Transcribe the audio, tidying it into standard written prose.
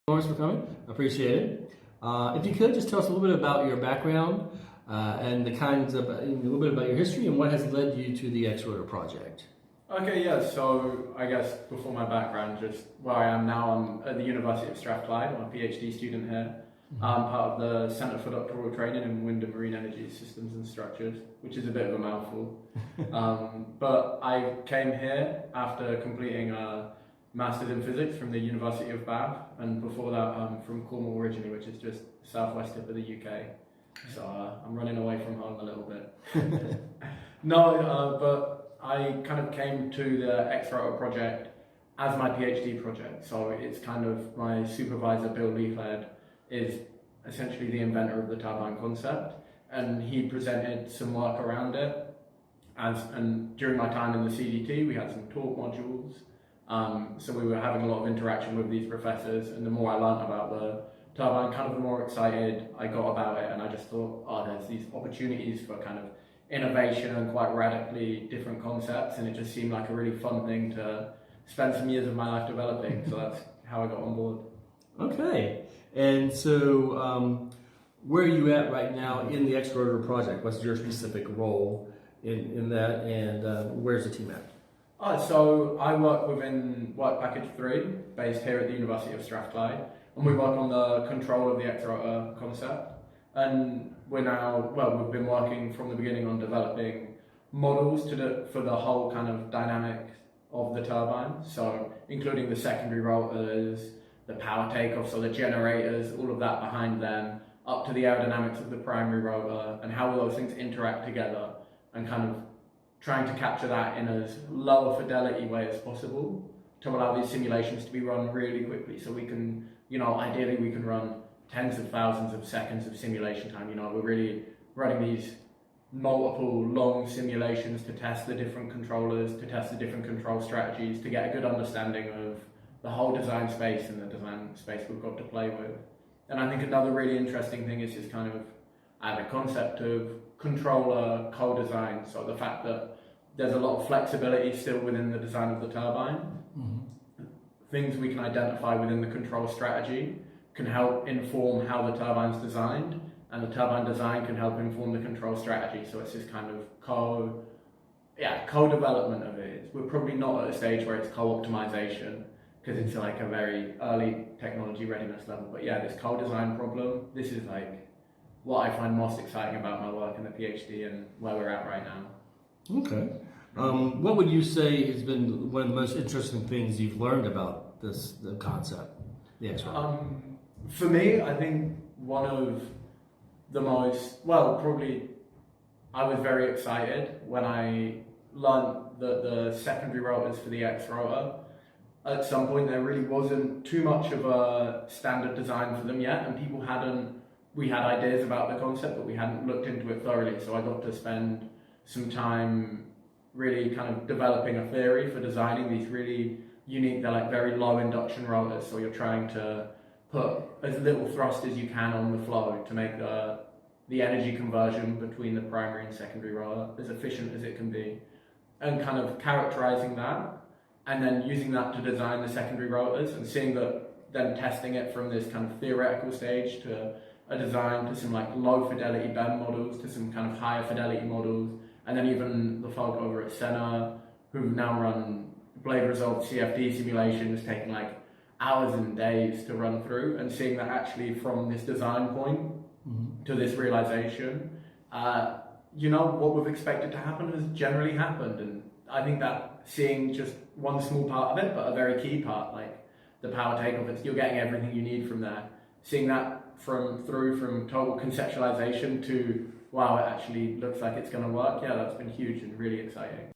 Thanks for coming. I appreciate it. If you could just tell us a little bit about your background and the kinds of, a little bit about your history and what has led you to the X-ROTOR project. Okay, yeah, so I guess before my background, just where I am now, I'm at the University of Strathclyde. I'm a PhD student here. I'm part of the Centre for Doctoral Training in Wind and Marine Energy Systems and Structures, which is a bit of a mouthful. But I came here after completing a Master's in Physics from the University of Bath, and before that I'm from Cornwall originally, which is just southwest tip of the UK. So I'm running away from home a little bit. But I kind of came to the X-ROTOR project as my PhD project. So it's kind of my supervisor, Bill Leafhead, is essentially the inventor of the turbine concept, and he presented some work around it. And during my time in the CDT, we had some talk modules. So we were having a lot of interaction with these professors, and the more I learned about the turbine, kind of the more excited I got about it, and I just thought, oh, there's these opportunities for kind of innovation and quite radically different concepts, and it just seemed like a really fun thing to spend some years of my life developing. So that's how I got on board. Okay, and so where are you at right now in the X-ROTOR project? What's your specific role in that, and where's the team at? So I work within Work Package 3, based here at the University of Strathclyde, and we work on the control of the X-ROTOR concept. And we've been working from the beginning on developing models for the whole kind of dynamic of the turbine, so including the secondary rotors, the power takeoff, so the generators, all of that behind them, up to the aerodynamics of the primary rotor, and how all those things interact together, and kind of trying to capture that in as low a fidelity way as possible to allow these simulations to be run really quickly. So we can, ideally we can run tens of thousands of seconds of simulation time. We're really running these multiple long simulations to test the different controllers, to test the different control strategies, to get a good understanding of the whole design space and the design space we've got to play with. And I think another really interesting thing is just kind of the concept of controller co-design. So the fact that there's a lot of flexibility still within the design of the turbine. Things we can identify within the control strategy can help inform how the turbine's designed, and the turbine design can help inform the control strategy. So it's this kind of co-development of it. We're probably not at a stage where it's co-optimization, because it's like a very early technology readiness level. But yeah, this co-design problem, this is like what I find most exciting about my work in the PhD and where we're at right now. Okay. What would you say has been one of the most interesting things you've learned about the concept, the X-ROTOR? For me, I think one of the most, probably I was very excited when I learned that the secondary rotors for the X-ROTOR, at some point there really wasn't too much of a standard design for them yet, and we had ideas about the concept, but we hadn't looked into it thoroughly. So I got to spend some time really kind of developing a theory for designing these really unique, they're like very low induction rotors. So you're trying to put as little thrust as you can on the flow to make the energy conversion between the primary and secondary rotor as efficient as it can be, and kind of characterizing that, and then using that to design the secondary rotors, and seeing that, then testing it from this kind of theoretical stage to a design, to some like low fidelity bend models, to some kind of higher fidelity models, and then even the folk over at Senna who've now run blade resolved CFD simulations taking like hours and days to run through, and seeing that actually from this design point to this realization, what we've expected to happen has generally happened. And I think that seeing just one small part of it, but a very key part, like the power takeoff, you're getting everything you need from there. Seeing that from total conceptualization to, wow, it actually looks like it's going to work. Yeah, that's been huge and really exciting.